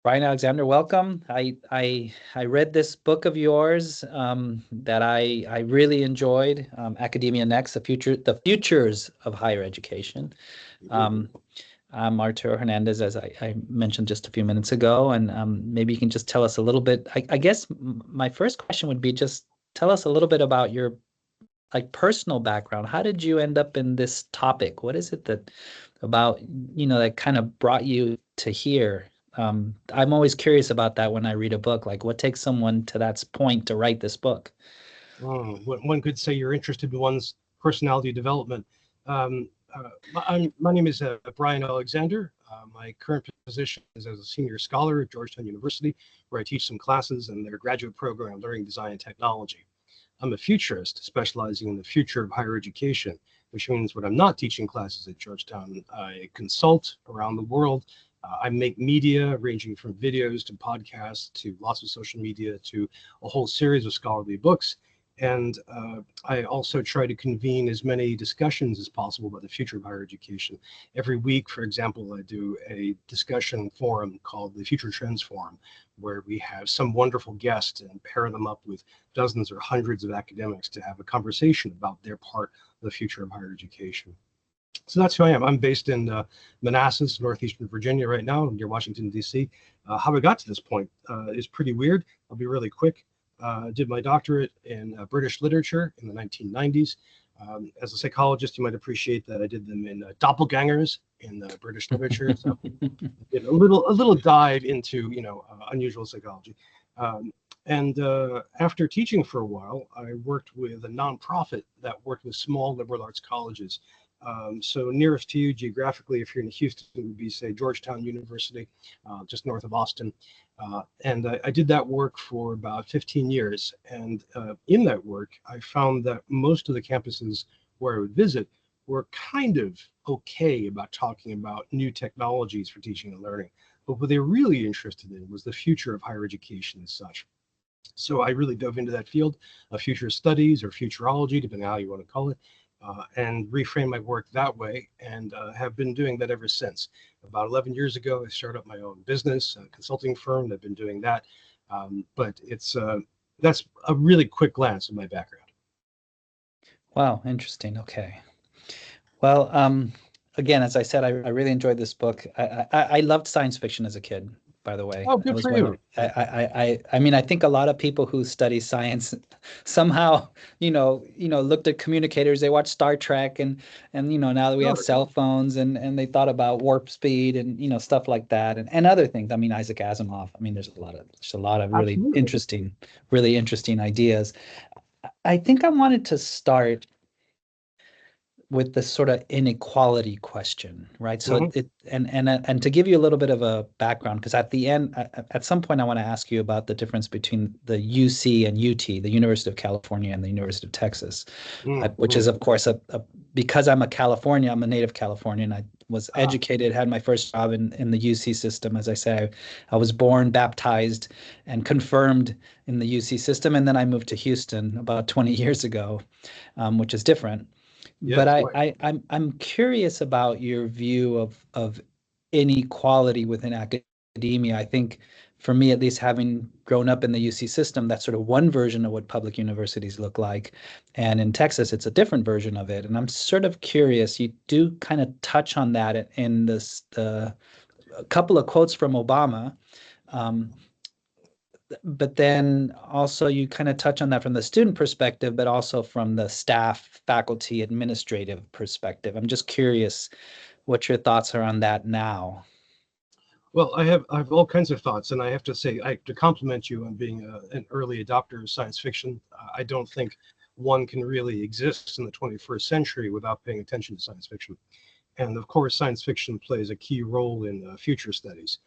Bryan Alexander, welcome. I read this book of yours that I really enjoyed, Academia Next: the futures of higher education. Mhm. Um, I'm Arturo Hernandez, as I mentioned just a few minutes ago, and maybe you can just tell us a little bit. I guess my first question would be just tell us a little bit about your personal background. How did you end up in this topic? What is it that about, that kind of brought you to here? I'm always curious about that when I read a book. Like, what takes someone to that point to write this book? One could say you're interested in one's personality development. My name is Bryan Alexander. My current position is as a senior scholar at Georgetown University, where I teach some classes in their graduate program, Learning Design and Technology. I'm a futurist specializing in the future of higher education, which means when I'm not teaching classes at Georgetown, I consult around the world. I make media ranging from videos to podcasts to lots of social media to a whole series of scholarly books. And I also try to convene as many discussions as possible about the future of higher education. Every week, for example, I do a discussion forum called the Future Trends Forum, where we have some wonderful guests and pair them up with dozens or hundreds of academics to have a conversation about their part of the future of higher education. So that's who I am. I'm based in Manassas, northeastern Virginia, right now, near Washington, D.C. How I got to this point is pretty weird. I'll be really quick. Did my doctorate in British literature in the 1990s. As a psychologist, you might appreciate that I did them in doppelgangers in British literature. So did a little dive into unusual psychology. Um, and after teaching for a while, I worked with a nonprofit that worked with small liberal arts colleges. So nearest to you geographically, if you're in Houston, it would be, say, Georgetown University, just north of Austin. And I did that work for about 15 years. And in that work, I found that most of the campuses where I would visit were kind of okay about talking about new technologies for teaching and learning. But what they were really interested in was the future of higher education as such. So I really dove into that field of future studies or futurology, depending on how you want to call it, and reframe my work that way, and have been doing that ever since. About 11 years ago, I started up my own business, a consulting firm. And I've been doing that, but that's a really quick glance at my background. Wow, interesting. Okay. Well, again, as I said, I really enjoyed this book. I loved science fiction as a kid, by the way. Oh, That good was for one of you. I mean, I think a lot of people who study science somehow, looked at communicators, they watched Star Trek and now that we have Sure. cell phones and they thought about warp speed and stuff like that and other things. I mean, Isaac Asimov. I mean, there's a lot of Absolutely. really interesting ideas. I think I wanted to start with the sort of inequality question, right? So Hmm. and to give you a little bit of a background, because at the end, at some point, I want to ask you about the difference between the UC and UT, the University of California and the University of Texas, which Mm-hmm. is, of course, because I'm I'm a native Californian. I was educated, had my first job in the UC system. As I say, I was born, baptized, and confirmed in the UC system, and then I moved to Houston about 20 years ago, which is different. But Yes. I'm curious about your view of inequality within academia. I think for me, at least having grown up in the UC system, that's sort of one version of what public universities look like. And in Texas, it's a different version of it. And I'm sort of curious, you do kind of touch on that in the a couple of quotes from Obama. Um, but then also you kind of touch on that from the student perspective, but also from the staff, faculty, administrative perspective. I'm just curious what your thoughts are on that now. Well, I have all kinds of thoughts, and I have to say, I have to compliment you on being an early adopter of science fiction. I don't think one can really exist in the 21st century without paying attention to science fiction. And of course, science fiction plays a key role in future studies.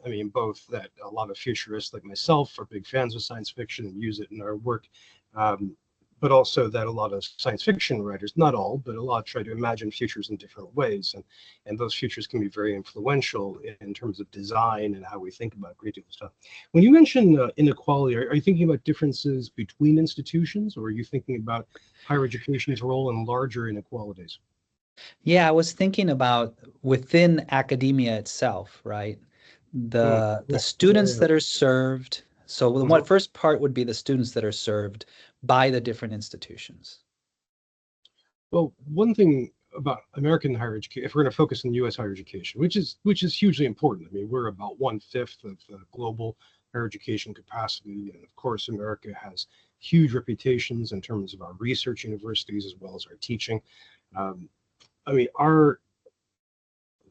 I mean, both that a lot of futurists like myself are big fans of science fiction and use it in our work, um, but also that a lot of science fiction writers, not all, but a lot, try to imagine futures in different ways. And those futures can be very influential in terms of design and how we think about a great deal of stuff. When you mention inequality, are you thinking about differences between institutions, or are you thinking about higher education's role in larger inequalities? Yeah, I was thinking about within academia itself, right? the Yeah, students yeah. that are served. So the Mhm. one first part would be the students that are served by the different institutions. Well, one thing about American higher education, if we're going to focus on U.S. higher education, which is hugely important. I mean, we're about 1/5 of the global higher education capacity, and of course, America has huge reputations in terms of our research universities as well as our teaching. Um, I mean, our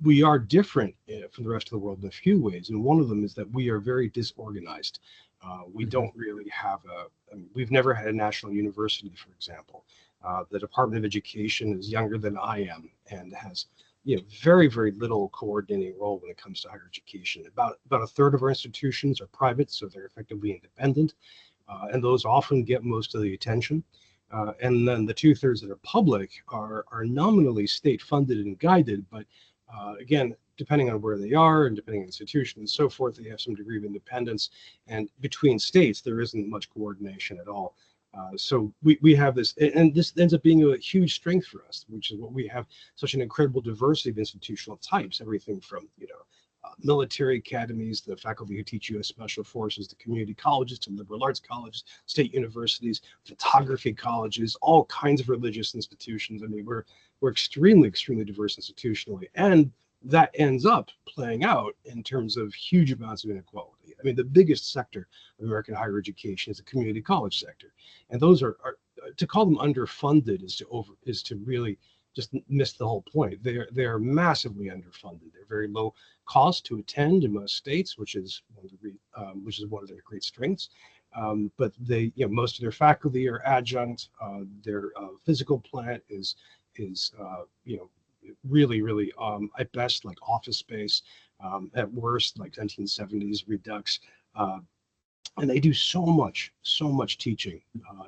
we are different from the rest of the world in a few ways, and one of them is that we are very disorganized. We Mhm. don't really have I mean, we've never had a national university, for example. The Department of Education is younger than I am and has, very, very little coordinating role when it comes to higher education. About a third of our institutions are private, so they're effectively independent, and those often get most of the attention. And then the 2/3 that are public are nominally state funded and guided, but again, depending on where they are and depending on the institution and so forth, they have some degree of independence. And between states, there isn't much coordination at all. So we have this, and this ends up being a huge strength for us, which is what we have such an incredible diversity of institutional types, everything from, military academies, the faculty who teach U.S. Special Forces, the community colleges, to liberal arts colleges, state universities, photography colleges, all kinds of religious institutions. I mean, we're extremely, extremely diverse institutionally, and that ends up playing out in terms of huge amounts of inequality. I mean, the biggest sector of American higher education is the community college sector, and those are to call them underfunded is to really just miss the whole point. They are massively underfunded. They're very low cost to attend in most states, which is one of their great strengths. But most of their faculty are adjunct. Their physical plant is really, really at best like office space, at worst like 1970s redux. Uh, and they do so much teaching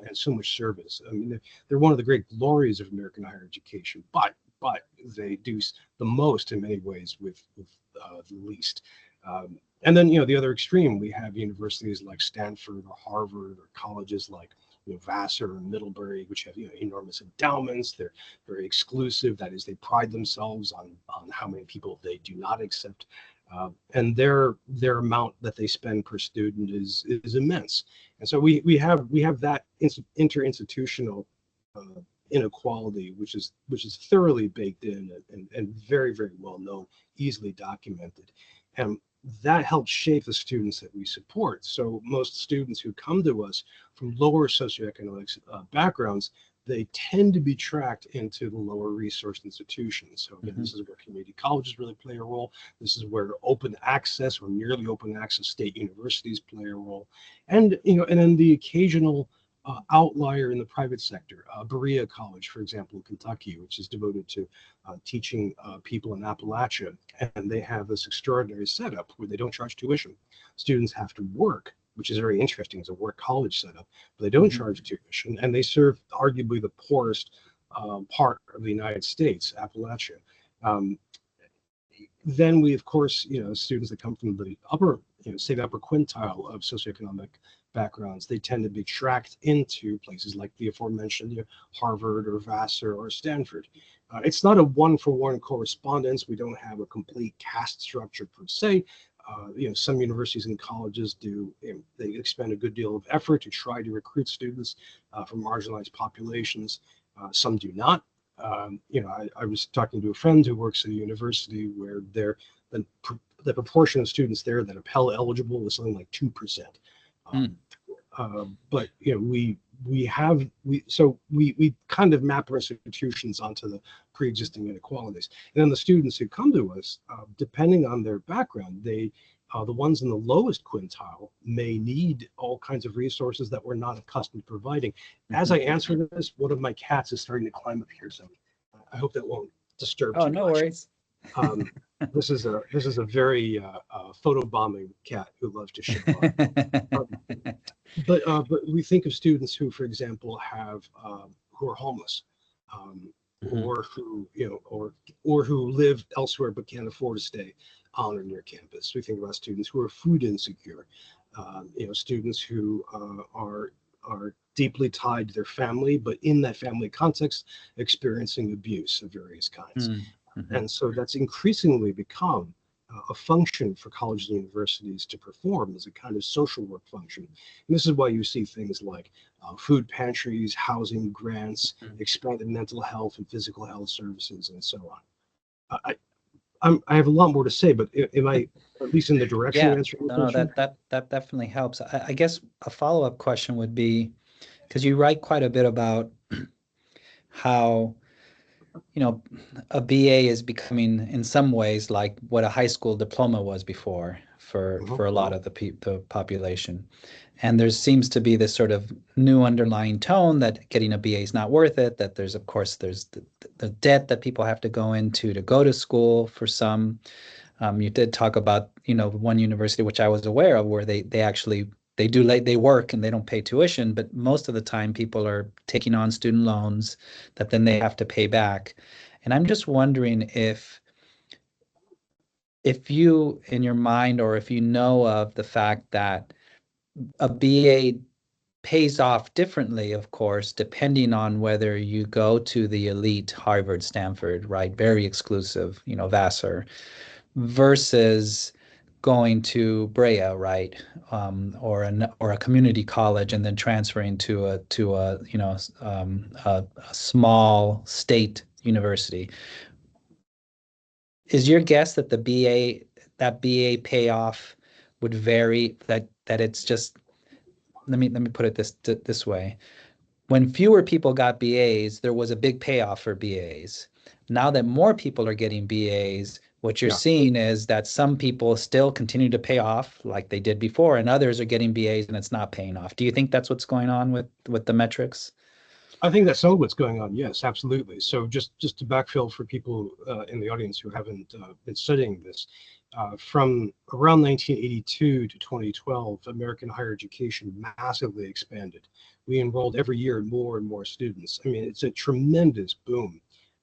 and so much service. I mean, they're one of the great glories of American higher education, but they do the most in many ways with the least. And then the other extreme, we have universities like Stanford or Harvard or colleges like Vassar and Middlebury, which have enormous endowments. They're very exclusive. That is, they pride themselves on how many people they do not accept, and their amount that they spend per student is immense. And so we have that interinstitutional inequality, which is thoroughly baked in and very, very well known, easily documented, and that helps shape the students that we support. So most students who come to us from lower socioeconomic backgrounds, they tend to be tracked into the lower resource institutions. So again, Mhm. this is where community colleges really play a role. This is where open access or nearly open access state universities play a role, and then the occasional outlier in the private sector. Berea College, for example, in Kentucky, which is devoted to teaching people in Appalachia, and they have this extraordinary setup where they don't charge tuition. Students have to work, which is very interesting as a work college setup, but they don't Mhm. charge tuition, and they serve arguably the poorest part of the United States, Appalachia. Um, then we, of course, students that come from the upper, say the upper quintile of socioeconomic backgrounds, they tend to be tracked into places like the aforementioned Harvard or Vassar or Stanford. It's not a one-for-one correspondence. We don't have a complete caste structure per se. Some universities and colleges do, they expend a good deal of effort to try to recruit students from marginalized populations. Some do not. I was talking to a friend who works at a university where the, the proportion of students there that are Pell eligible is something like 2%. Um, Mm. but we kind of map our institutions onto the pre-existing inequalities, and then the students who come to us, depending on their background, the ones in the lowest quintile may need all kinds of resources that we're not accustomed to providing. As I Mhm. answer this, one of my cats is starting to climb up here, so I hope that won't disturb Oh, too no much. worries. Um, this is a very photobombing cat who loves to show off. Um, but we think of students who, for example, who are homeless, Mhm. or who live elsewhere but can't afford to stay on or near campus. We think about students who are food insecure, students who are deeply tied to their family, but in that family context, experiencing abuse of various kinds. Mm. Mhm. And so that's increasingly become a function for colleges and universities to perform as a kind of social work function. And this is why you see things like food pantries, housing grants, expanded mental health and physical health services, and so on. I have a lot more to say, but am I at least in the direction Yeah, of answering the no, question? that definitely helps. I guess a follow-up question would be, because you write quite a bit about how, you know, a BA is becoming in some ways like what a high school diploma was before Mhm. for a lot of the population. And there seems to be this sort of new underlying tone that getting a BA is not worth it, that there's, of course, there's the debt that people have to go into to go to school for some. You did talk about, one university which I was aware of where they actually they work and they don't pay tuition, but most of the time people are taking on student loans that then they have to pay back. And I'm just wondering if you in your mind, or if you know of the fact that a BA pays off differently, of course, depending on whether you go to the elite Harvard, Stanford, right? Very exclusive, Vassar, versus going to Brea, right? Or a community college and then transferring to a small state university. Is your guess that that BA payoff would vary? That it's just, let me put it this way. When fewer people got BAs, there was a big payoff for BAs. Now that more people are getting BAs, what you're Yeah. seeing is that some people still continue to pay off like they did before, and others are getting BAs and it's not paying off. Do you think that's what's going on with the metrics? I think that's all what's going on. Yes, absolutely. So just to backfill for people in the audience who haven't been studying this, from around 1982 to 2012, American higher education massively expanded. We enrolled every year more and more students. I mean, it's a tremendous boom.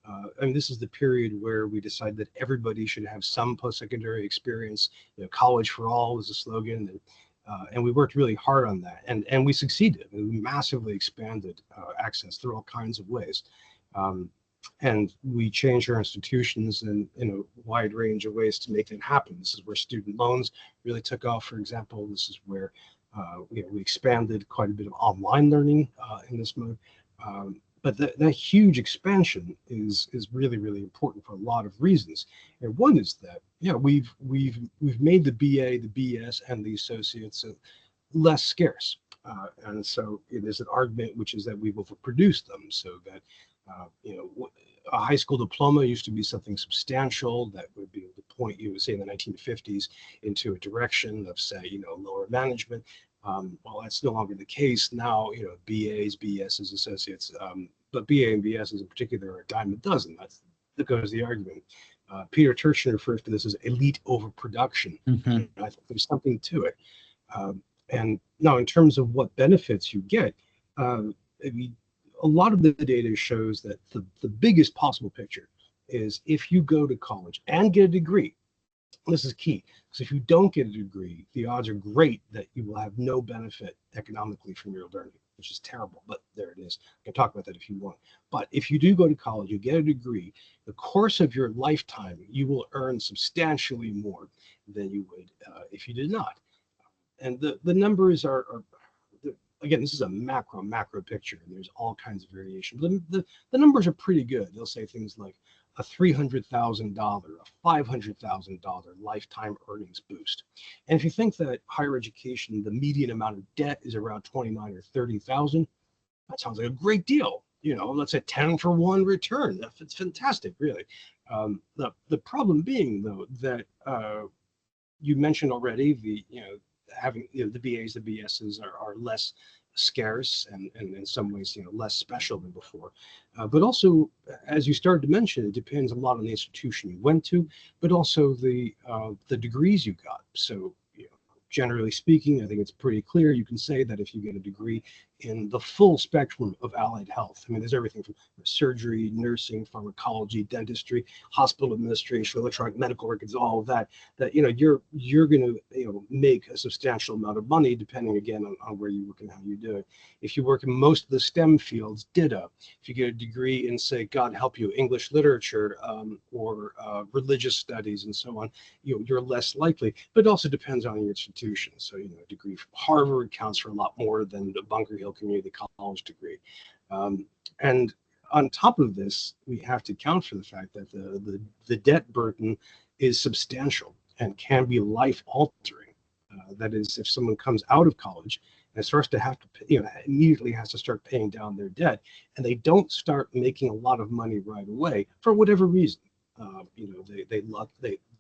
I mean, this is the period where we decided that everybody should have some post-secondary experience. College for all was the slogan, and we worked really hard on that, and we succeeded. We massively expanded access through all kinds of ways, um, and we changed our institutions in a wide range of ways to make that happen. This is where student loans really took off. For example, this is where we expanded quite a bit of online learning in this mode. But that huge expansion is really really important for a lot of reasons, and one is that we've made the BA, the BS, and the associates less scarce, and so there's an argument which is that we've overproduced them, so that a high school diploma used to be something substantial that would be able to point you, say in the 1950s, into a direction of, say, lower management. Well, that's no longer the case now. BAs, BSs, associates, but BA and BSs in particular are a dime a dozen. That goes the argument. Peter Turchin refers to this as elite overproduction, Mm-hmm. and I think there's something to it. And now, in terms of what benefits you get, I mean, a lot of the data shows that the biggest possible picture is if you go to college and get a degree. This is key, because if you don't get a degree, the odds are great that you will have no benefit economically from your learning, which is terrible, but there it is. I can talk about that if you want. But if you do go to college, you get a degree, the course of your lifetime, you will earn substantially more than you would if you did not. And the numbers are again, this is a macro picture, and there's all kinds of variation. The numbers are pretty good. They'll say things like a $300,000, a $500,000 lifetime earnings boost. And if you think that higher education, the median amount of debt is around 29 or 30,000, that sounds like a great deal. Let's say 10 for one return. That's fantastic, really. The problem being, though, that you mentioned already, having the BAs, the BSs are less scarce, and in some ways less special than before. But also, as you started to mention, it depends a lot on the institution you went to, but also the degrees you got. So generally speaking, I think it's pretty clear. You can say that if you get a degree in the full spectrum of allied health. I mean, there's everything from surgery, nursing, pharmacology, dentistry, hospital administration, electronic medical records, all of that. That you're going to make a substantial amount of money depending again on where you work and how you do it. If you work in most of the STEM fields, ditto. If you get a degree in, say, God help you, English literature or religious studies and so on, you're less likely. But it also depends on your institution. So a degree from Harvard counts for a lot more than the Bunker Hill Community College degree. And on top of this, we have to account for the fact that the debt burden is substantial and can be life altering. That is, if someone comes out of college and starts to have to, immediately has to start paying down their debt, and they don't start making a lot of money right away for whatever reason.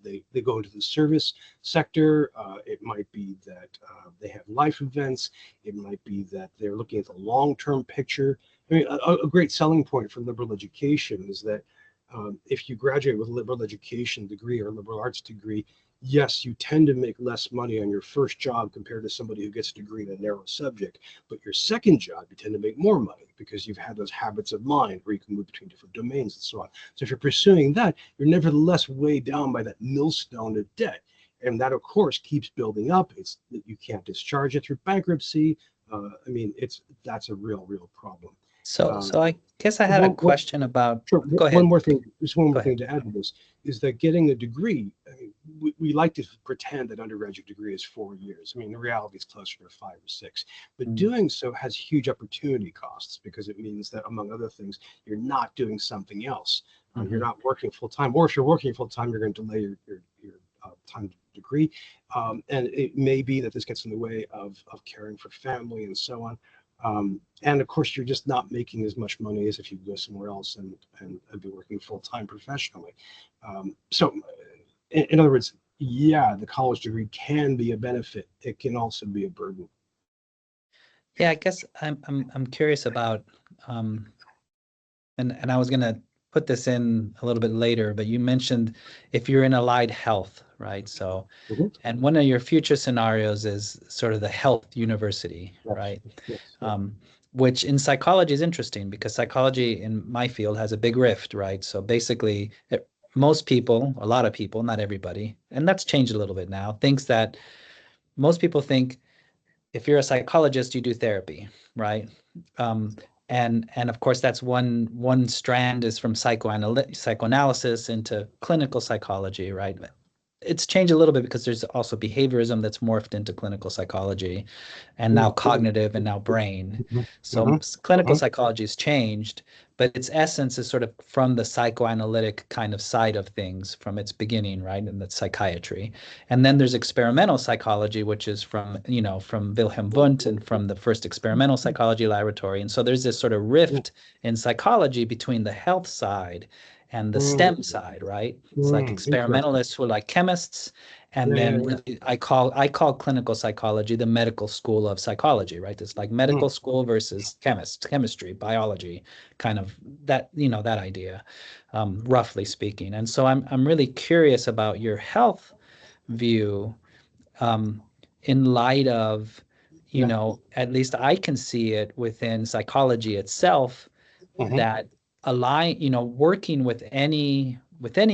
They go into the service sector. It might be that they have life events. It might be that they're looking at the long-term picture. I mean, a great selling point for liberal education is that if you graduate with a liberal education degree or a liberal arts degree, yes, you tend to make less money on your first job compared to somebody who gets a degree in a narrow subject. But your second job, you tend to make more money because you've had those habits of mind where you can move between different domains and so on. So if you're pursuing that, you're nevertheless weighed down by that millstone of debt. And that, of course, keeps building up. It's you can't discharge it through bankruptcy. That's a real problem. So I guess I had a One, question about. sure. Go One ahead. more thing, just one Go more thing ahead. to add to this is that getting a degree, I mean, we like to pretend that undergraduate degree is 4 years. I mean, in reality, it's closer to 5 or 6. But Mm. doing so has huge opportunity costs because it means that, among other things, you're not doing something else. You're not working full time, or if you're working full time, you're going to delay your time to degree. And it may be that this gets in the way of caring for family and so on. And of course, you're just not making as much money as if you go somewhere else and be working full time professionally. So, in other words, yeah, the college degree can be a benefit. It can also be a burden. Yeah, I guess I'm curious about um, and I was gonna put this in a little bit later, but you mentioned if you're in allied health, right? So, Mhm. and one of your future scenarios is sort of the health university, Yes, right? yes, yes. Um, which in psychology is interesting because psychology in my field has a big rift, right? So basically, most people, a lot of people, not everybody, and that's changed a little bit now, thinks that most people think if you're a psychologist, you do therapy, right? Um, and of course, that's one strand is from psychoanalysis into clinical psychology, right? It's changed a little bit because there's also behaviorism that's morphed into clinical psychology and now Mm, cognitive and now brain. mhm, So mhm, clinical mhm, psychology has changed, but its essence is sort of from the psychoanalytic kind of side of things from its beginning, right? And that's psychiatry. And then there's experimental psychology, which is from Wilhelm Wundt and from the first experimental psychology laboratory. And so there's this sort of rift in psychology between the health side and the mm, STEM side, right? It's like interesting. experimentalists who are like chemists, and Yeah, yeah, then yeah. really I call clinical psychology the medical school of psychology, right? It's like Mm, medical school versus chemistry, biology, kind of that idea, roughly speaking. And so I'm really curious about your health view um, in light of, yeah. at least I can see it within psychology itself Mhm, that align, working with any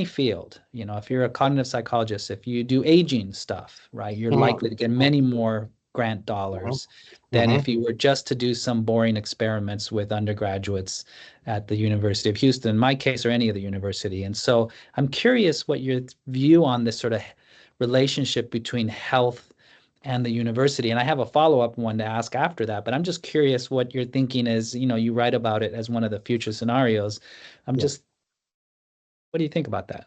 field, if you're a cognitive psychologist, if you do aging stuff, right, you're mhm, likely to get many more grant mhm, dollars than mhm. if you were just to do some boring experiments with undergraduates at the University of Houston, in my case, or any other university. And so I'm curious what your view on this sort of relationship between health and the university. And I have a follow-up one to ask after that, but I'm just curious what your thinking is. You write about it as one of the future scenarios. I'm Yeah. just, what do you think about that?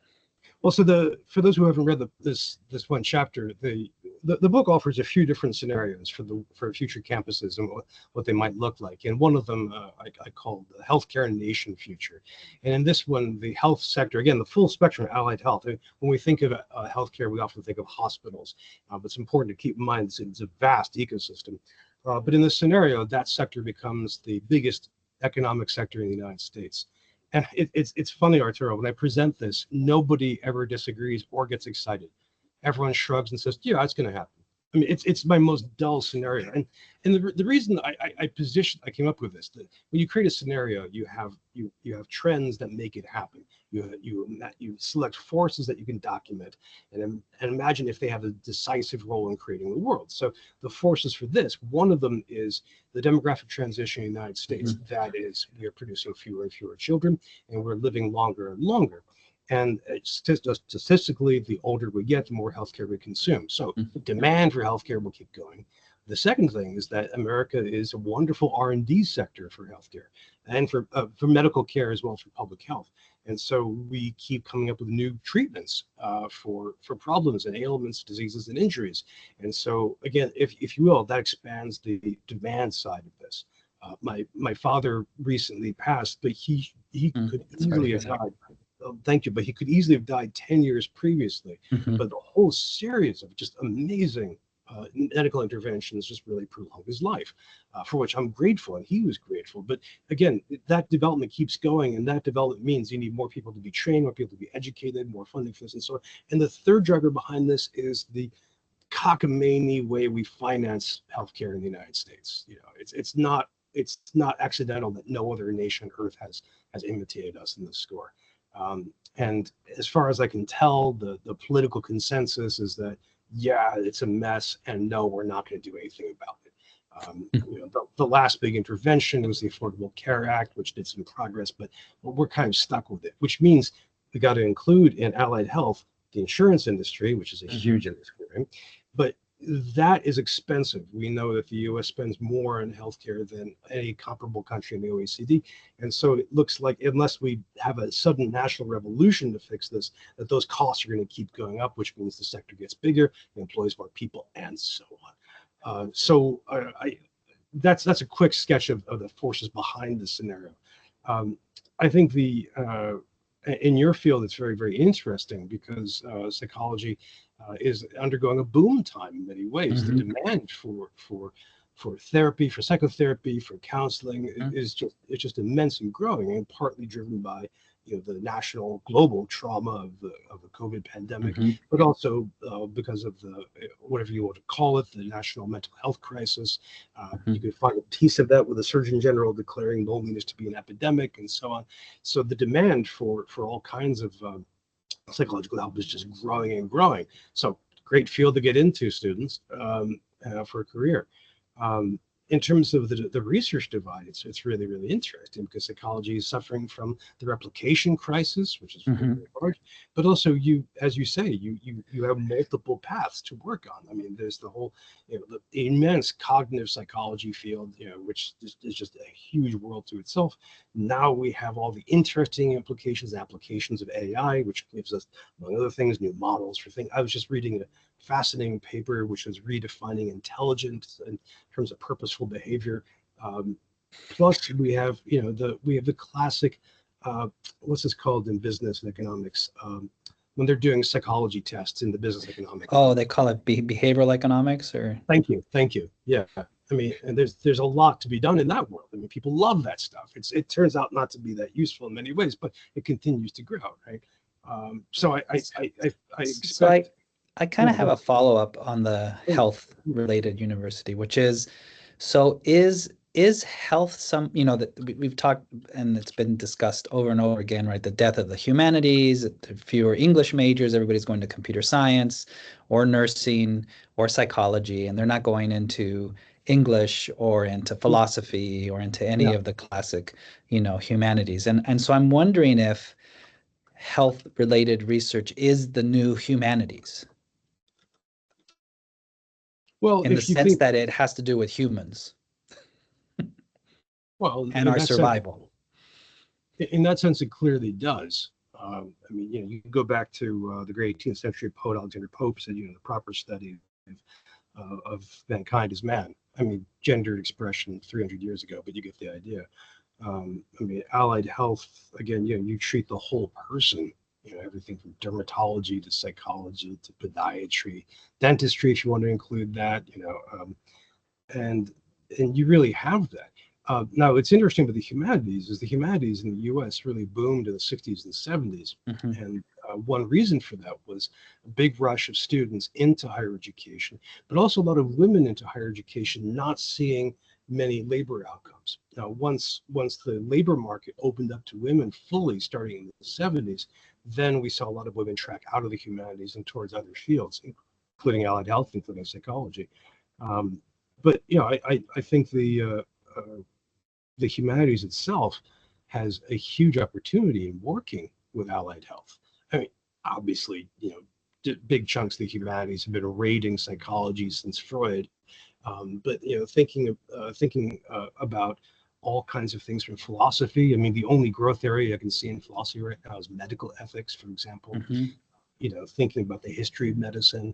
Well, so for those who haven't read this one chapter, the book offers a few different scenarios for future campuses and what they might look like. And one of them I called the healthcare nation future. And in this one, the health sector, again, the full spectrum of allied health. When we think of healthcare, we often think of hospitals, but it's important to keep in mind it's a vast ecosystem. But in this scenario, that sector becomes the biggest economic sector in the United States. And it's funny, Arturo, when I present this, nobody ever disagrees or gets excited. Everyone shrugs and says, yeah, it's going to happen. I mean, it's my most dull scenario, and the reason I came up with this, that when you create a scenario, you have trends that make it happen. You select forces that you can document, and imagine if they have a decisive role in creating the world. So the forces for this, one of them is the demographic transition in the United States. Mhm. That is, we are producing fewer and fewer children, and we're living longer and longer. And statistically, the older we get, the more healthcare we consume. So Mhm. demand for healthcare will keep going. The second thing is that America is a wonderful R&D sector for healthcare and for medical care as well as for public health. And so we keep coming up with new treatments for problems and ailments, diseases, and injuries. And so again, if you will, that expands the demand side of this. My father recently passed, but he could Sorry to easily hear have that. died. Thank you, but he could easily have died 10 years previously. Mhm. But the whole series of just amazing medical interventions just really prolonged his life, for which I'm grateful, and he was grateful. But again, that development keeps going, and that development means you need more people to be trained, more people to be educated, more funding for this, and so on. And the third driver behind this is the cockamamie way we finance healthcare in the United States. You know, it's not accidental that no other nation on earth has imitated us in this score. And as far as I can tell, the political consensus is that yeah, it's a mess, and no, we're not going to do anything about it. The last big intervention was the Affordable Care Act, which did some progress, but we're kind of stuck with it, which means we got to include in allied health the insurance industry, which is a Mhm. huge industry, right? But that is expensive. We know that the US spends more on healthcare than any comparable country in the OECD. And so it looks like, unless we have a sudden national revolution to fix this, that those costs are going to keep going up, which means the sector gets bigger, employs more people, and so on. That's a quick sketch of the forces behind this scenario. Um, I think in your field, it's very, very interesting because psychology is undergoing a boom time in many ways. The Mhm. demand for therapy, for psychotherapy, for counseling Mhm. is just immense and growing, and partly driven by the national global trauma of the COVID pandemic, Mhm. but also because of the whatever you want to call it, the national mental health crisis. You Mhm. can find a piece of that with the Surgeon General declaring loneliness to be an epidemic, and so on. So the demand for all kinds of psychological help is just growing and growing. So great field to get into, students, for a career. Um, in terms of the research divide, it's really, really interesting because psychology is suffering from the replication crisis, which is very, Mhm. very large. But also, as you say, you have multiple paths to work on. I mean, there's the whole, the immense cognitive psychology field, which is just a huge world to itself. Now we have all the interesting implications, applications of AI, which gives us, among other things, new models for things. I was just reading a fascinating paper which was redefining intelligence in terms of purposeful behavior. Um, Plus, we have the classic, what's this called in business and economics? When they're doing psychology tests in the business economic Oh, field. they call it behavioral economics, or Thank you. Yeah, I mean, and there's a lot to be done in that world. I mean, people love that stuff. It turns out not to be that useful in many ways, but it continues to grow, right? So I so I expect, I kind yeah, of go have a ahead. follow-up on the Oh, health related university, which is, so is health some, that we've talked and it's been discussed over and over again, right? The death of the humanities, the fewer English majors, everybody's going to computer science or nursing or psychology, and they're not going into English or into philosophy or into any yeah. of the classic, humanities. And so I'm wondering if health related research is the new humanities Well, in the if you sense think, that it has to do with humans well, and our survival. in that sense, it clearly does. I mean, you can go back to the great 18th century poet Alexander Pope said, the proper study of mankind is man. I mean, gendered expression 300 years ago, but you get the idea. I mean, allied health, again, you treat the whole person, everything from dermatology to psychology to podiatry, dentistry, if you want to include that, and and you really have that. Now, it's interesting with the humanities is the humanities in the U.S. really boomed in the 60s and 70s, Mhm. and one reason for that was a big rush of students into higher education, but also a lot of women into higher education not seeing many labor outcomes. Now, once the labor market opened up to women fully starting in the 70s, then we saw a lot of women track out of the humanities and towards other fields, including allied health, including psychology. Um, but I think the humanities itself has a huge opportunity in working with allied health. I mean, obviously, big chunks of the humanities have been raiding psychology since Freud, but thinking about all kinds of things from philosophy. I mean, the only growth area I can see in philosophy right now is medical ethics, for example. Mm-hmm. Thinking about the history of medicine,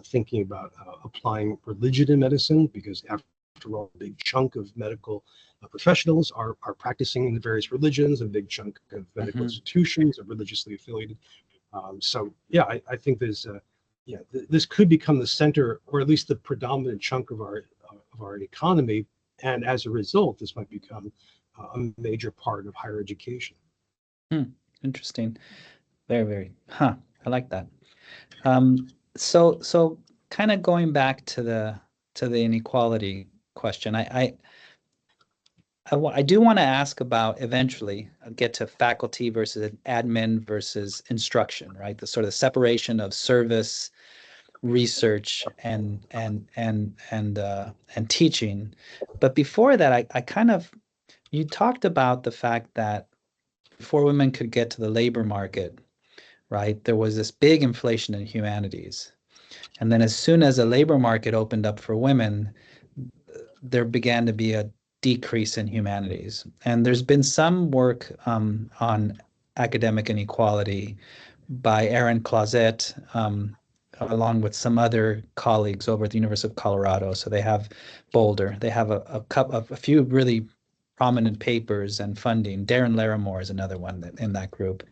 thinking about applying religion in medicine, because after all, a big chunk of medical professionals are practicing in the various religions. A big chunk of medical Mm-hmm. institutions are religiously affiliated. So yeah, I think this could become the center, or at least the predominant chunk of our economy, and as a result, this might become a major part of higher education. Hmm. Interesting. Very, very. Huh. I like that. So kind of going back to the inequality question, I do want to ask about eventually get to faculty versus admin versus instruction, right? The sort of separation of service, research, and teaching. But before that, I kind of you talked about the fact that before women could get to the labor market, right, there was this big inflation in humanities. And then as soon as the labor market opened up for women, there began to be a decrease in humanities. And there's been some work on academic inequality by Aaron Closet, along with some other colleagues over at the University of Colorado. So they have Boulder. They have a few really prominent papers and funding. Darren Larimore is another one in that group,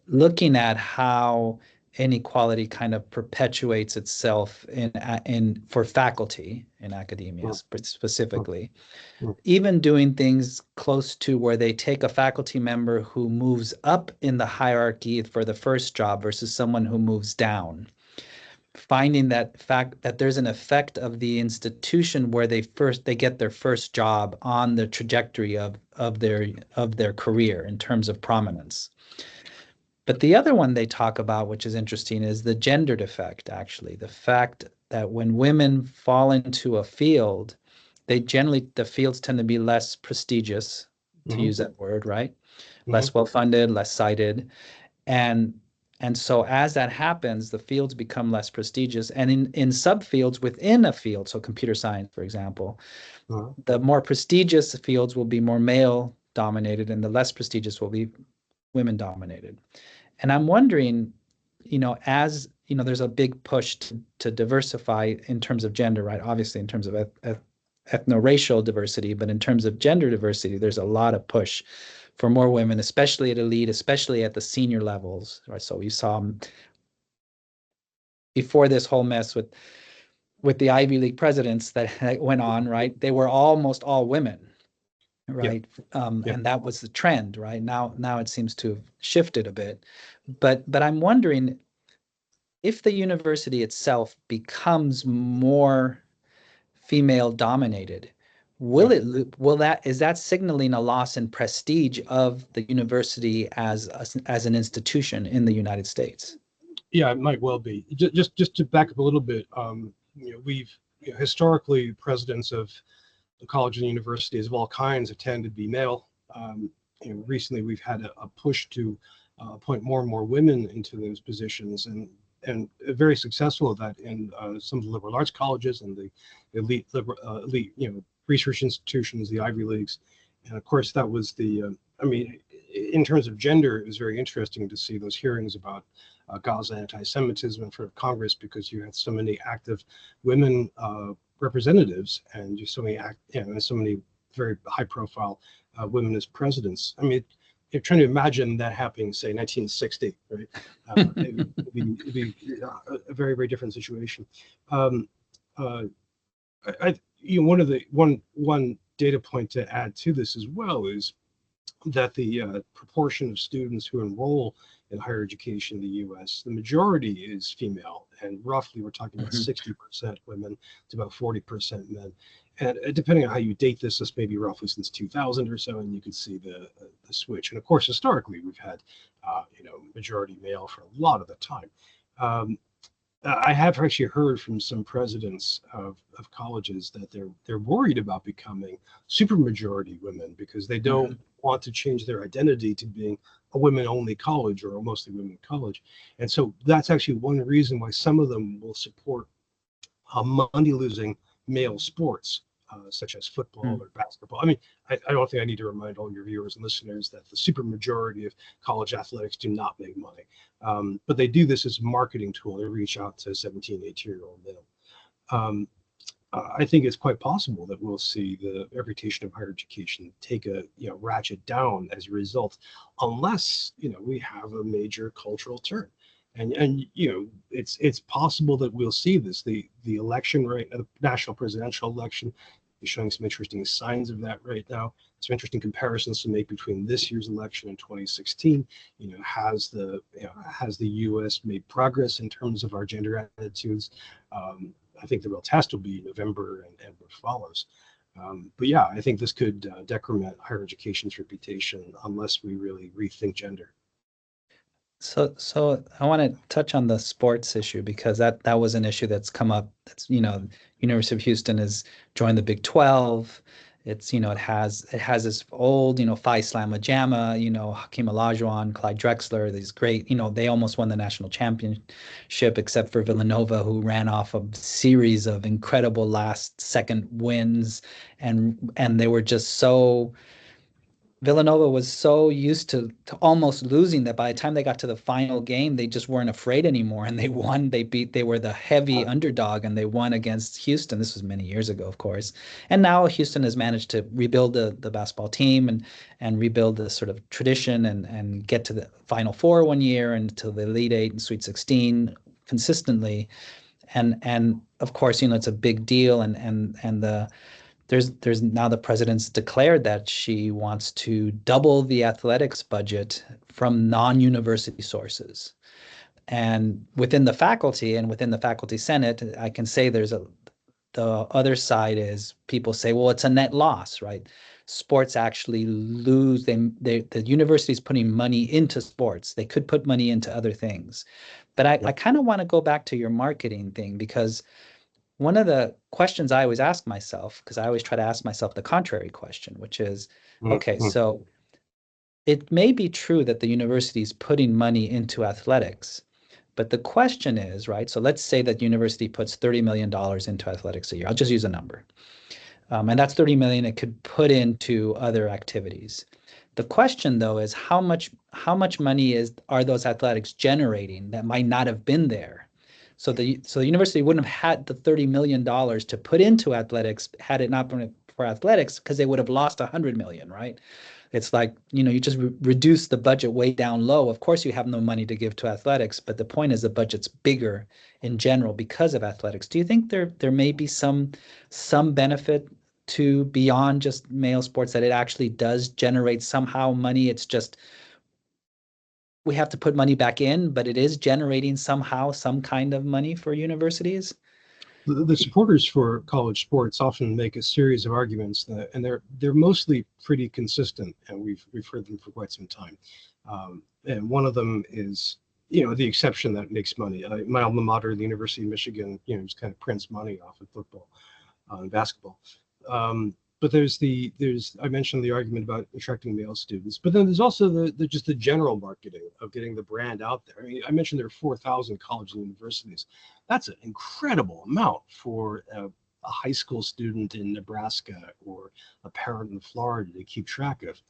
looking at how inequality kind of perpetuates itself in for faculty in academia Mm, mm, specifically, mm, even doing things close to where they take a faculty member who moves up in the hierarchy for the first job versus someone who moves down, finding that fact that there's an effect of the institution where they get their first job on the trajectory of their career in terms of prominence. But the other one they talk about, which is interesting, is the gendered effect, actually. The fact that when women fall into a field, the fields tend to be less prestigious, to mhm, use that word, right? mhm, Less well-funded, less cited. And and so as that happens, the fields become less prestigious. And in subfields within a field, so computer science, for example, mhm. the more prestigious fields will be more male dominated and the less prestigious will be women dominated. And I'm wondering, as there's a big push to diversify in terms of gender, right? Obviously, in terms of ethno-racial diversity, but in terms of gender diversity, there's a lot of push for more women, especially at elite, especially at the senior levels, right? So we saw before this whole mess with the Ivy League presidents that went on, right? They were almost all women, Yeah, right? yeah. And that was the trend, right? Now it seems to have shifted a bit, but I'm wondering if the university itself becomes more female dominated, Yeah. will that is that signaling a loss in prestige of the university as an institution in the United States? Yeah, it might well be. Just to back up a little bit, we've historically presidents of the college and universities of all kinds have tended to be male. Recently, we've had a push to appoint more and more women into those positions, and very successful at that in some of the liberal arts colleges and the elite research institutions, the Ivy Leagues, and of course that was I mean, in terms of gender, it was very interesting to see those hearings about Gaza anti-Semitism in front of Congress, because you had so many active women representatives and just so many very high-profile women as presidents. I mean, you're trying to imagine that happening, say, 1960, right? It'd be a very, very different situation. Um, uh, one data point to add to this as well is that the proportion of students who enroll in higher education in the U.S., the majority is female, and roughly we're talking about Mhm. 60% women to about 40% men. And depending on how you date this may be roughly since 2000 or so, and you can see the switch. And of course, historically, we've had majority male for a lot of the time. Um, I have actually heard from some presidents of colleges that they're worried about becoming supermajority women because they don't Mhm. want to change their identity to being a women-only college or a mostly women college. And so that's actually one reason why some of them will support money-losing male sports, such as football Mm. or basketball. I mean, I don't think I need to remind all your viewers and listeners that the supermajority of college athletics do not make money. But they do this as a marketing tool. They reach out to 17, 18-year-old male. Um, I think it's quite possible that we'll see the reputation of higher education take a ratchet down as a result, unless we have a major cultural turn. And it's possible that we'll see this. The election right now, the national presidential election, is showing some interesting signs of that right now. Some interesting comparisons to make between this year's election and 2016. Has the U.S. made progress in terms of our gender attitudes? I think the real test will be November and what follows. But yeah, I think this could decrement higher education's reputation unless we really rethink gender. So I want to touch on the sports issue because that was an issue that's come up. That's, University of Houston has joined the Big 12. It's, it has this old, Phi Slamma Jamma, Hakeem Olajuwon, Clyde Drexler, these great, they almost won the national championship except for Villanova, who ran off a series of incredible last second wins, and they were just so Villanova was so used to almost losing that by the time they got to the final game, they just weren't afraid anymore. And they won. They were the heavy underdog and they won against Houston. This was many years ago, of course. And now Houston has managed to rebuild the basketball team and rebuild the sort of tradition and get to the Final Four one year and to the Elite Eight and Sweet 16 consistently. And of course, it's a big deal and there's now the president's declared that she wants to double the athletics budget from non-university sources. And within the faculty and within the faculty senate, I can say the other side is people say, well, it's a net loss, right? Sports actually lose. The university is putting money into sports. They could put money into other things. But I Yep. kind of want to go back to your marketing thing because one of the questions I always ask myself, because I always try to ask myself the contrary question, which is, okay, Mhm. so it may be true that the university is putting money into athletics, but the question is, right? So let's say that university puts $30 million into athletics a year. I'll just use a number. And that's 30 million it could put into other activities. The question though is how much money are those athletics generating that might not have been there? So the university wouldn't have had the $30 million to put into athletics had it not been for athletics because they would have lost 100 million, right? It's like, you just reduce the budget way down low. Of course, you have no money to give to athletics, but the point is the budget's bigger in general because of athletics. Do you think there may be some benefit to beyond just male sports that it actually does generate somehow money? It's just we have to put money back in, but it is generating somehow some kind of money for universities. The supporters for college sports often make a series of arguments and they're mostly pretty consistent, and we've heard them for quite some time. And one of them is the exception that makes money. My alma mater, the University of Michigan, just kind of prints money off of football and basketball. But there's I mentioned the argument about attracting male students, but then there's also the just the general marketing of getting the brand out there. I mean, I mentioned there are 4,000 colleges and universities. That's an incredible amount for a high school student in Nebraska or a parent in Florida to keep track of.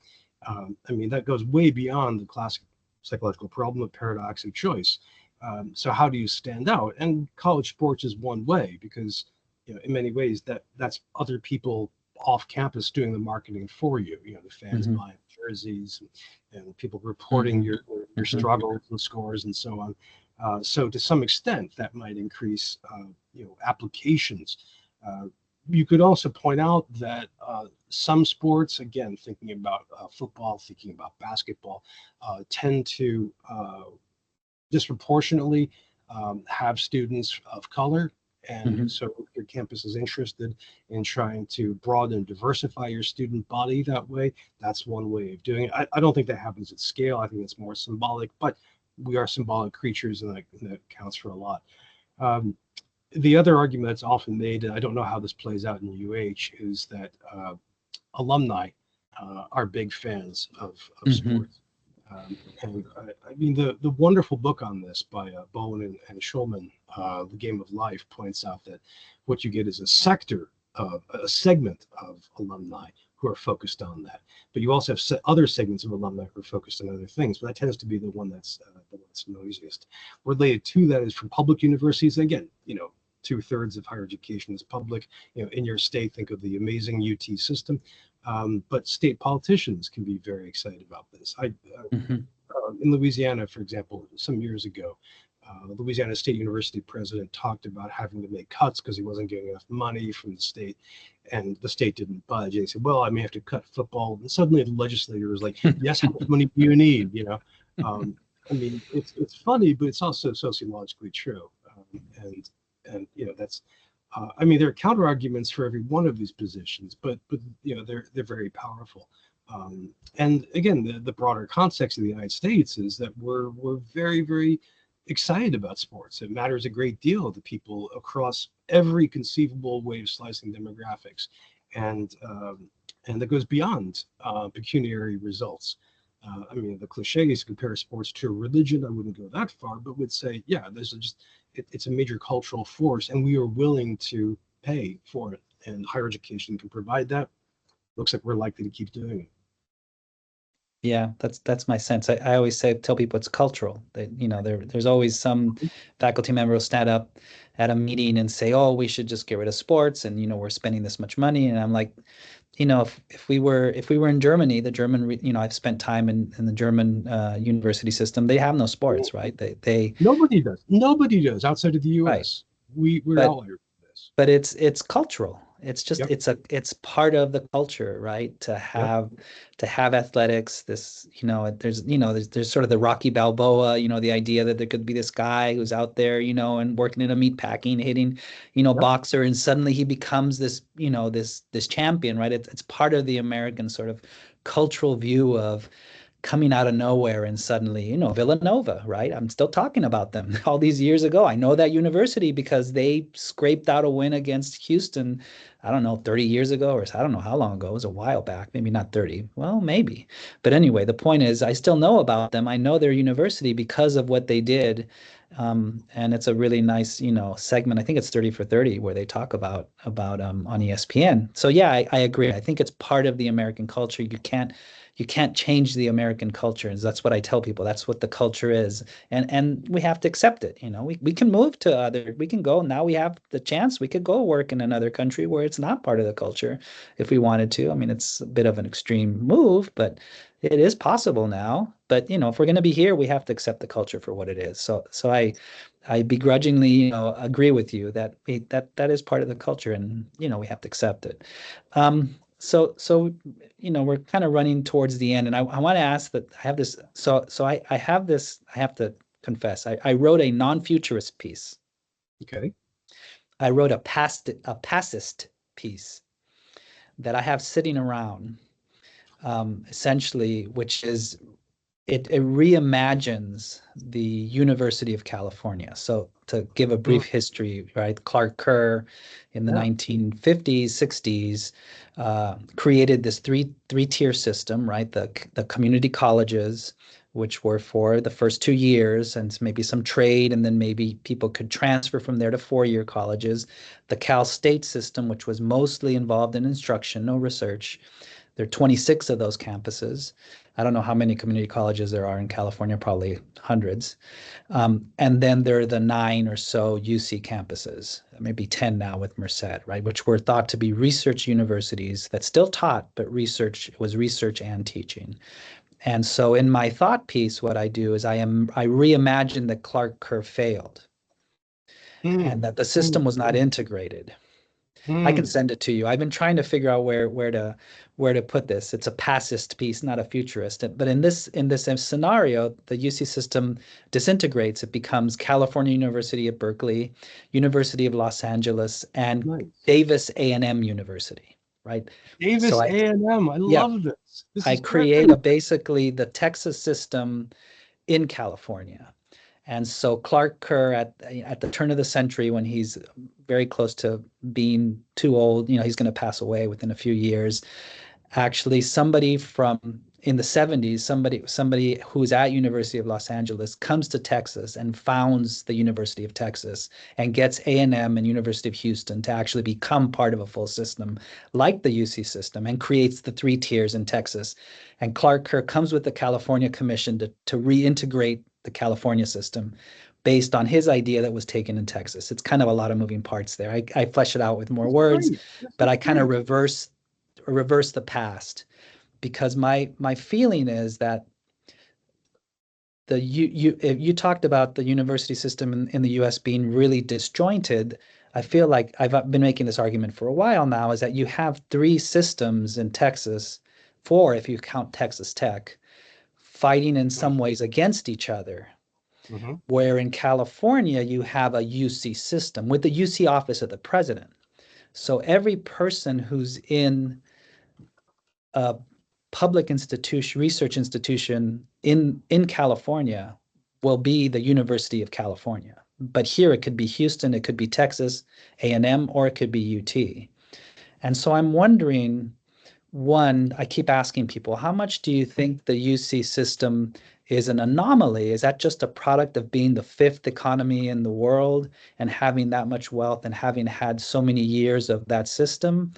I mean, that goes way beyond the classic psychological problem of paradox of choice. So how do you stand out? And college sports is one way because in many ways that's other people off campus doing the marketing for you. The fans Mhm, buying jerseys and people reporting mhm, your mhm. struggles and scores and so on. So to some extent, that might increase applications. Uh, You could also point out that some sports, again, thinking about football, thinking about basketball, tend to disproportionately have students of color. And Hmm. so if your campus is interested in trying to broaden and diversify your student body that way, that's one way of doing it. I don't think that happens at scale. I think it's more symbolic, but we are symbolic creatures, and that counts for a lot. Um, the other argument that's often made, and I don't know how this plays out in UH, is that alumni are big fans of Hmm. sports. And I mean, the wonderful book on this by Bowen and Schulman, The Game of Life, points out that what you get is a sector of a segment of alumni who are focused on that. But you also have other segments of alumni who are focused on other things. But that tends to be the one that's noisiest. Related to that is from public universities. Again, two-thirds of higher education is public. In your state, think of the amazing UT system. But state politicians can be very excited about this. Hmm. In Louisiana, for example, some years ago, Louisiana State University president talked about having to make cuts because he wasn't getting enough money from the state, and the state didn't budge. And he said, "Well, I may have to cut football." And suddenly, the legislator was like, "Yes, how much money do you need?" I mean, it's funny, but it's also sociologically true, and that's. I mean, there are counter arguments for every one of these positions, but they're very powerful. And again, the broader context of the United States is that we're very, very excited about sports. It matters a great deal to people across every conceivable way of slicing demographics, and that goes beyond pecuniary results. I mean, the cliche is to compare sports to religion. I wouldn't go that far, but would say, yeah, it's a major cultural force, and we are willing to pay for it. And higher education can provide that. Looks like we're likely to keep doing it. Yeah, that's my sense. I always tell people it's cultural. That there's always some faculty member will stand up at a meeting and say, "Oh, we should just get rid of sports," and we're spending this much money. And I'm like, if we were in Germany, the German, I've spent time in the German university system. They have no sports, right? They Nobody does. Nobody does outside of the right. U.S. We're But outliers for this. it's cultural. It's just Yep. it's part of the culture, right? To Yep. have athletics. This, there's sort of the Rocky Balboa, the idea that there could be this guy who's out there, and working in a meat packing, hitting, Yep. boxer, and suddenly he becomes this, this champion, right? It's part of the American sort of cultural view of coming out of nowhere and suddenly, Villanova, right? I'm still talking about them all these years ago. I know that university because they scraped out a win against Houston, I don't know, 30 years ago, or I don't know how long ago. It was a while back, maybe not 30. Well, maybe. But anyway, the point is, I still know about them. I know their university because of what they did. And it's a really nice, segment. I think it's 30 for 30 where they talk about on ESPN. So yeah, I agree. I think it's part of the American culture. You can't change the American culture. And that's what I tell people. That's what the culture is. And we have to accept it. We can move to we can go. Now we have the chance. We could go work in another country where it's not part of the culture if we wanted to. I mean, it's a bit of an extreme move, but it is possible now. But if we're going to be here, we have to accept the culture for what it is. So I begrudgingly, agree with you that that is part of the culture, and we have to accept it. So we're kind of running towards the end, and I want to ask that I have this. So I have this. I have to confess. I wrote a non-futurist piece. Okay. I wrote a pacifist piece that I have sitting around, essentially, which is it reimagines the University of California. So to give a Mm, brief history, right? Clark Kerr in the yeah. 1950s, 60s created this three-tier system, right? The community colleges, which were for the first 2 years and maybe some trade, and then maybe people could transfer from there to four-year colleges. The Cal State system, which was mostly involved in instruction, no research. There are 26 of those campuses. I don't know how many community colleges there are in California, probably hundreds. And then there are the 9 or so UC campuses, maybe 10 now with Merced, right, which were thought to be research universities that still taught, but research was research and teaching. And so in my thought piece, what I do is I reimagine that Clark Kerr failed and Mm, that the mm, system was not mm. integrated. I can Hmm. send it to you. I've been trying to figure out where to put this. It's a pacifist piece, not a futurist. But in this scenario, the UC system disintegrates. It becomes California University at Berkeley, University of Los Angeles, and Nice. Davis A&M University, right? So Davis A&M. I yeah, love this. This I is create a great. basically the Texas system in California. And so Clark Kerr at the turn of the century, when he's very close to being too old, he's going to pass away within a few years. Actually, somebody from in the 70s, somebody who's at University of Los Angeles comes to Texas and founds the University of Texas and gets A&M and University of Houston to actually become part of a full system like the UC system and creates the three tiers in Texas. And Clark Kerr comes with the California Commission to reintegrate the California system based on his idea that was taken in Texas. It's kind of a lot of moving parts there. I flesh it out with more This is words, great. This but is I kind of great. reverse the past because my feeling is that the you talked about the university system in the US being really disjointed. I feel like I've been making this argument for a while now is that you have three systems in Texas, four if you count Texas Tech, fighting in some ways against each other. Mm-hmm. Where in California you have a UC system with the UC office of the president. So every person who's in a public institution, research institution in California will be the University of California. But here it could be Houston, it could be Texas A&M, or it could be UT. And so I'm wondering, one, I keep asking people, how much do you think the UC system is an anomaly? Is that just a product of being the fifth economy in the world and having that much wealth and having had so many years of that system?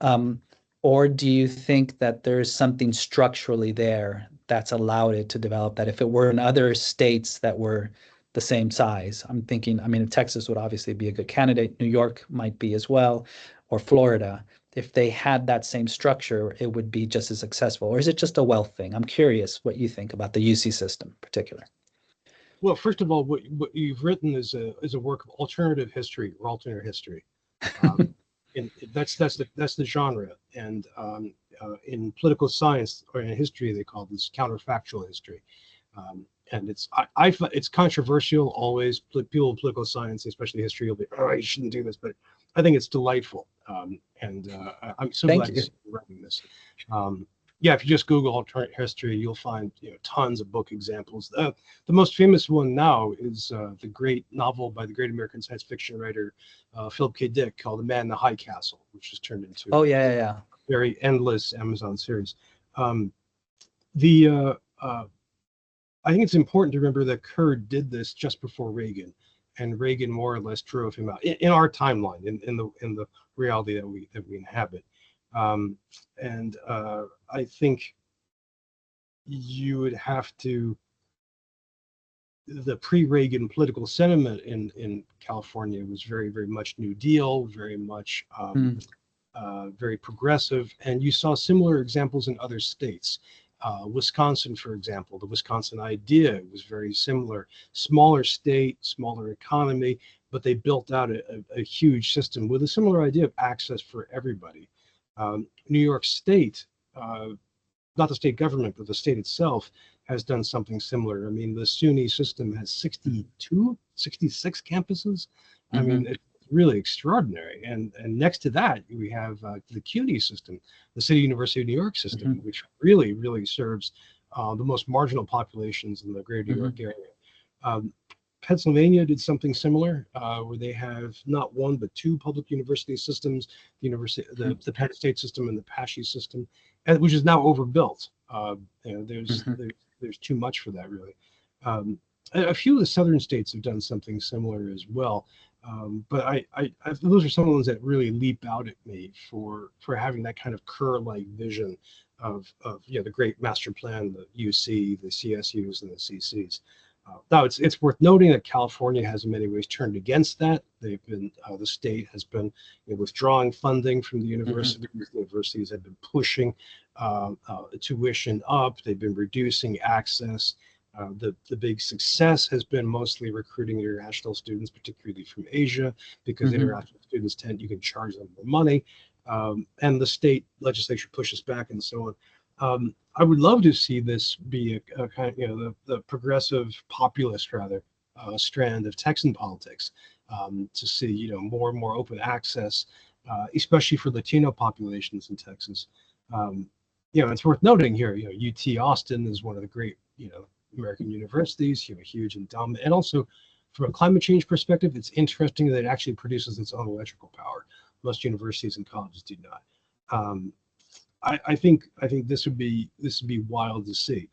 Um, or do you think that there's something structurally there that's allowed it to develop that if it were in other states that were the same size? I'm thinking, I mean, Texas would obviously be a good candidate. New York might be as well, or Florida. If they had that same structure, it would be just as successful. Or is it just a wealth thing? I'm curious what you think about the UC system in particular. Well, first of all, what you've written is a work of alternative history or alternate history. Um, and that's the genre. And in political science or in history, they call this counterfactual history. And it's controversial always. People in political science, especially history, will be, oh, you shouldn't do this, but I think it's delightful. And I'm so Thank glad you you. started writing this. Um, yeah, if you just Google alternate history, you'll find tons of book examples. The most famous one now is the great novel by the great American science fiction writer Philip K. Dick called The Man in the High Castle, which was turned into Oh, a yeah, yeah, yeah. very endless Amazon series. Um, the I think it's important to remember that Kerr did this just before Reagan, and Reagan more or less drove him out in our timeline, in the reality that we inhabit. Um, and I think you would have to the pre-Reagan political sentiment in California was very, very much New Deal, very much Mm, very progressive, and you saw similar examples in other states. Wisconsin, for example, the Wisconsin idea was very similar. Smaller state, smaller economy, but they built out a huge system with a similar idea of access for everybody. New York State, uh, not the state government, but the state itself has done something similar. I mean, the SUNY system has 62, 66 campuses. I mean, mhm, it's really extraordinary. And next to that, we have the CUNY system, the City University of New York system, mhm, which really, really serves the most marginal populations in the greater New York mhm, area. Um, Pennsylvania did something similar, where they have not one but two public university systems: the Penn State system and the PASHE system, and which is now overbuilt. There's mhm, there's too much for that really. Um, a few of the southern states have done something similar as well, but those are some of the ones that really leap out at me for having that kind of Kerr-like vision of the great master plan, the UC, the CSUs, and the CCs. Now, it's worth noting that California has in many ways turned against that. The state has been withdrawing funding from the mhm, universities. The universities have been pushing tuition up. They've been reducing access. The big success has been mostly recruiting international students, particularly from Asia, because Hmm. international students you can charge them more money, and the state legislature pushes back and so on. I would love to see this be a kind of, the progressive populist rather strand of Texan politics, to see, more and more open access, especially for Latino populations in Texas. Um, it's worth noting here, UT Austin is one of the great, American universities, huge endowment. And also from a climate change perspective, it's interesting that it actually produces its own electrical power. Most universities and colleges do not. Um, I think this would be wild to see.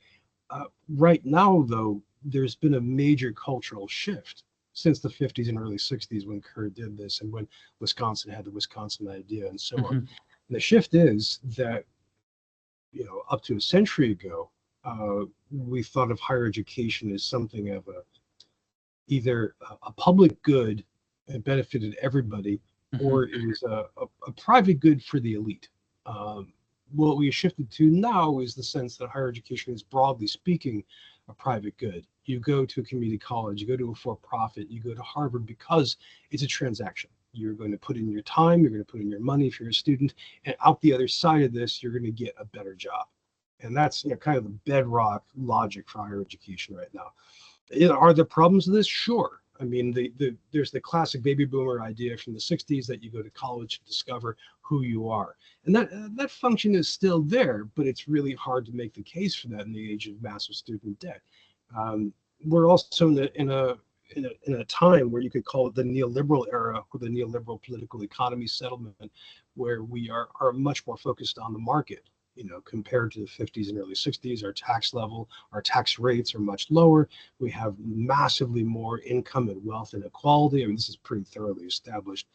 Right now, though, there's been a major cultural shift since the 50s and early 60s when Kerr did this and when Wisconsin had the Wisconsin idea and so on. Hmm. And the shift is that, up to a century ago, we thought of higher education as something of either a public good that benefited everybody, Hmm. or it was a private good for the elite. Um, what we shifted to now is the sense that higher education is, broadly speaking, a private good. You go to a community college, you go to a for-profit, you go to Harvard because it's a transaction. You're going to put in your time, you're going to put in your money if you're a student, and out the other side of this, you're going to get a better job. And that's, kind of the bedrock logic for higher education right now. Are there problems with this? Sure. I mean, there's the classic baby boomer idea from the 60s that you go to college to discover who you are. And that function is still there, but it's really hard to make the case for that in the age of massive student debt. Um, we're also in a time where you could call it the neoliberal era, or the neoliberal political economy settlement, where we are much more focused on the market. Compared to the 50s and early 60s, our tax level, our tax rates are much lower. We have massively more income and wealth inequality. I mean, this is pretty thoroughly established.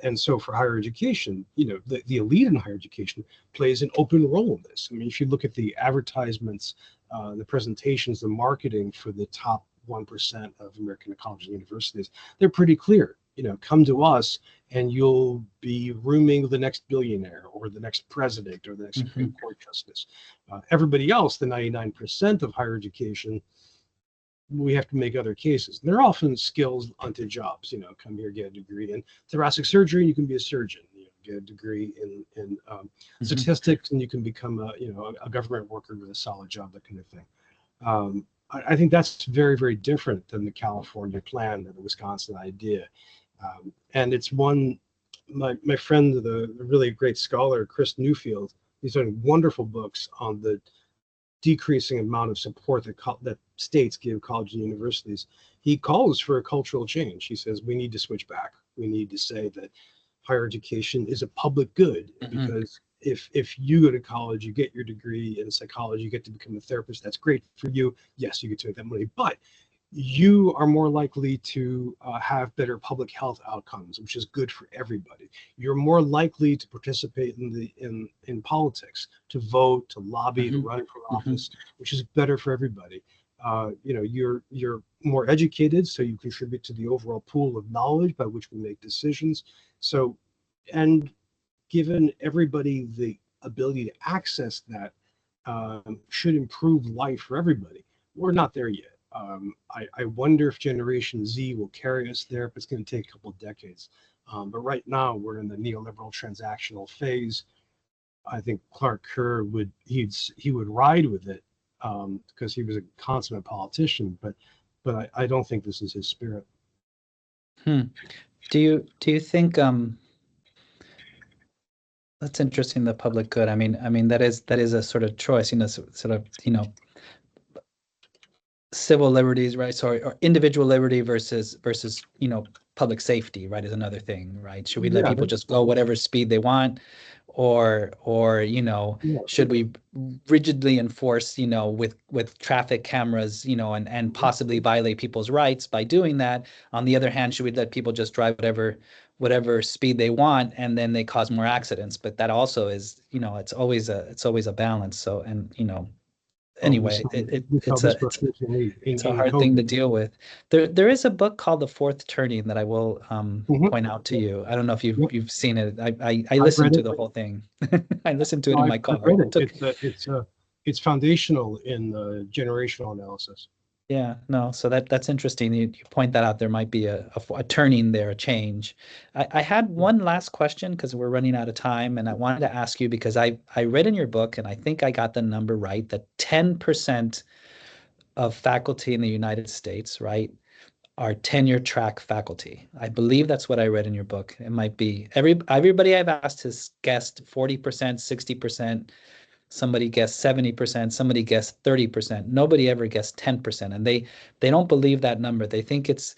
And so for higher education, the elite in higher education plays an open role in this. I mean, if you look at the advertisements, the presentations, the marketing for the top 1% of American colleges and universities, they're pretty clear. Come to us and you'll be rooming the next billionaire or the next president or the next Hmm. Supreme Court justice. Everybody else, the 99% of higher education, we have to make other cases. And they're often skills unto jobs. Come here, get a degree in thoracic surgery, and you can be a surgeon. Get a degree in Hmm. statistics, and you can become a government worker with a solid job, that kind of thing. I think that's very, very different than the California plan or the Wisconsin idea. And it's one, my friend, the really great scholar, Chris Newfield, he's done wonderful books on the decreasing amount of support that states give colleges and universities. He calls for a cultural change. He says we need to switch back. We need to say that higher education is a public good, Hmm. because if you go to college, you get your degree in psychology, you get to become a therapist. That's great for you. Yes, you get to make that money, but you are more likely to have better public health outcomes, which is good for everybody. You're more likely to participate in politics, to vote, to lobby, to Hmm. run for Hmm. office, which is better for everybody. You're more educated, so you contribute to the overall pool of knowledge by which we make decisions. So, and given everybody the ability to access that, should improve life for everybody. We're not there yet. I wonder if Generation Z will carry us there, but it's going to take a couple of decades. But right now, we're in the neoliberal transactional phase. I think Clark Kerr he would ride with it, because he was a consummate politician. But I don't think this is his spirit. Hmm. Do you think that's interesting, the public good? I mean that is a sort of choice, sort of, civil liberties, right? Sorry, or individual liberty versus public safety, right, is another thing, right? Should we let Yeah, people just go whatever speed they want, or yeah, should we rigidly enforce, with traffic cameras, and possibly violate people's rights by doing that? On the other hand, should we let people just drive whatever speed they want, and then they cause more accidents? But that also is, it's always a balance. So, and oh, we anyway, saw it, it we saw it's this a it's most recently in it's a in hard thing to COVID. deal with. There is a book called The Fourth Turning that I will Mhm. point out to you. I don't know if you've Yep, you've seen it. I I've read listened to it. the whole thing. I listened to it No, in I've, my I've car. read It it. took it's foundational in the generational analysis. Yeah, no, so that's interesting. You point that out. There might be a turning there, a change. I had one last question because we're running out of time, and I wanted to ask you because I read in your book, and I think I got the number right, that 10% of faculty in the United States, right, are tenure track faculty. I believe that's what I read in your book. It might be everybody I've asked has guessed 40%, 60%. Somebody guessed 70%, somebody guessed 30%. Nobody ever guessed 10%. And they don't believe that number. They think it's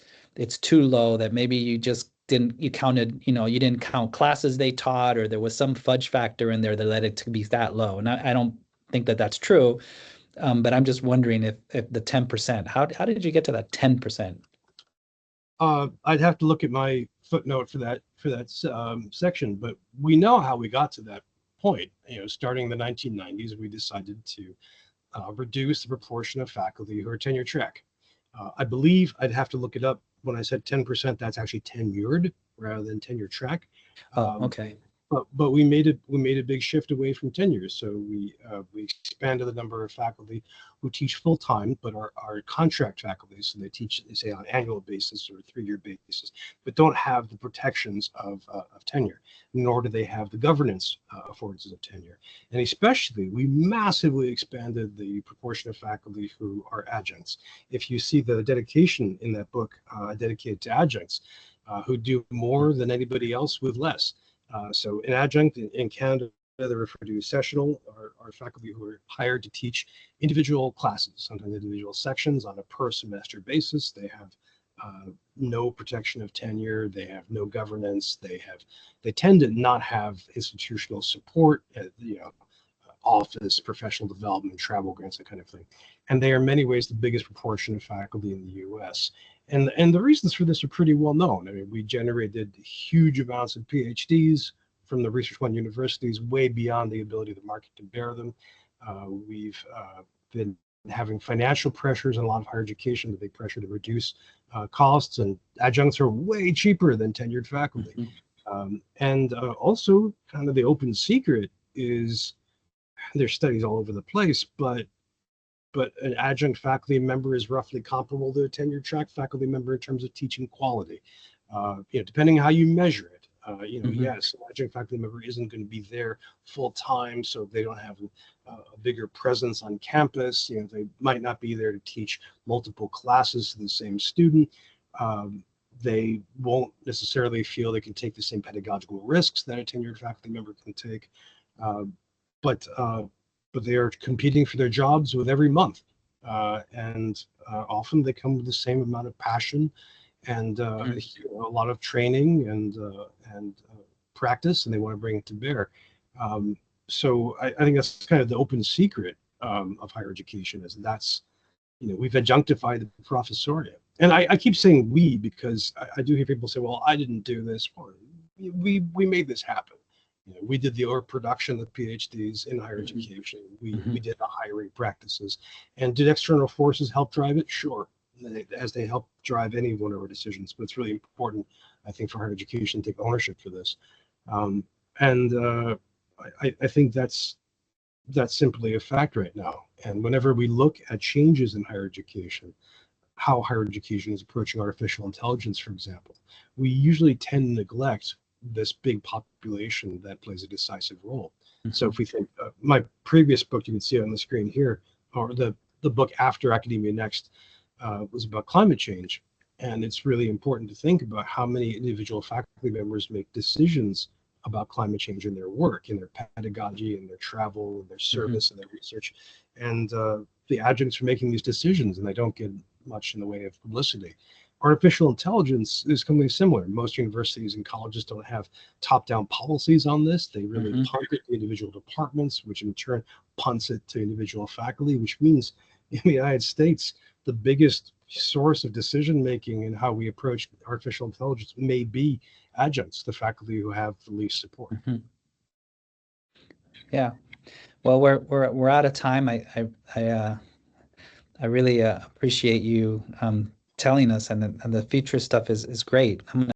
too low, that maybe you just didn't you counted, you didn't count classes they taught, or there was some fudge factor in there that led it to be that low. And I don't think that that's true. But I'm just wondering if the 10%, how did you get to that 10%? I'd have to look at my footnote for that section, but we know how we got to that point. Starting in the 1990s, we decided to reduce the proportion of faculty who are tenure track. I believe I'd have to look it up. When I said 10%, that's actually tenured rather than tenure track. Oh, Um, okay. but we made a big shift away from tenure. So we expanded the number of faculty who teach full time, but are contract faculty. So they teach, they say, on annual basis or 3-year basis, but don't have the protections of tenure, nor do they have the governance affordances of tenure. And especially, we massively expanded the proportion of faculty who are adjuncts. If you see the dedication in that book, dedicated to adjuncts, who do more than anybody else with less. So an adjunct in Canada, they refer to as sessional, are faculty who are hired to teach individual classes, sometimes individual sections on a per semester basis. They have no protection of tenure. They have no governance. They tend to not have institutional support, office, professional development, travel grants, that kind of thing. And they are in many ways the biggest proportion of faculty in the U.S. And the reasons for this are pretty well known. I mean, we generated huge amounts of PhDs from the Research One universities, way beyond the ability of the market to bear them. We've been having financial pressures in a lot of higher education, the big pressure to reduce costs, and adjuncts are way cheaper than tenured faculty. And also, kind of the open secret is there's studies all over the place, but an adjunct faculty member is roughly comparable to a tenured track faculty member in terms of teaching quality. Depending how you measure it. Yes, an adjunct faculty member isn't going to be there full time, so they don't have a bigger presence on campus. They might not be there to teach multiple classes to the same student. They won't necessarily feel they can take the same pedagogical risks that a tenured faculty member can take. Uh, but they are competing for their jobs with every month, and often they come with the same amount of passion and a lot of training and practice, and they want to bring it to bear. So I think that's kind of the open secret of higher education, is that's we've adjunctified the professoriate. And I keep saying we because I do hear people say, well, I didn't do this. Well, we made this happen. We did the production of PhDs in higher education. We did the hiring practices. And did external forces help drive it? Sure, as they help drive any one of our decisions. But it's really important, I think, for higher education to take ownership for this. And I think that's simply a fact right now. And whenever we look at changes in higher education, how higher education is approaching artificial intelligence, for example, we usually tend to neglect this big population that plays a decisive role. So if we think, my previous book, you can see it on the screen here, or the book after Academia Next, was about climate change. And it's really important to think about how many individual faculty members make decisions about climate change in their work, in their pedagogy, in their travel, in their service, in their research. And the adjuncts are making these decisions, and they don't get much in the way of publicity. Artificial intelligence is something similar. Most universities and colleges don't have top-down policies on this. They really punt it to individual departments, which in turn punts it to individual faculty, which means in the United States, the biggest source of decision-making in how we approach artificial intelligence may be adjuncts, the faculty who have the least support. Yeah. Well, we're out of time. I really appreciate you telling us, and the future stuff is great. I'm gonna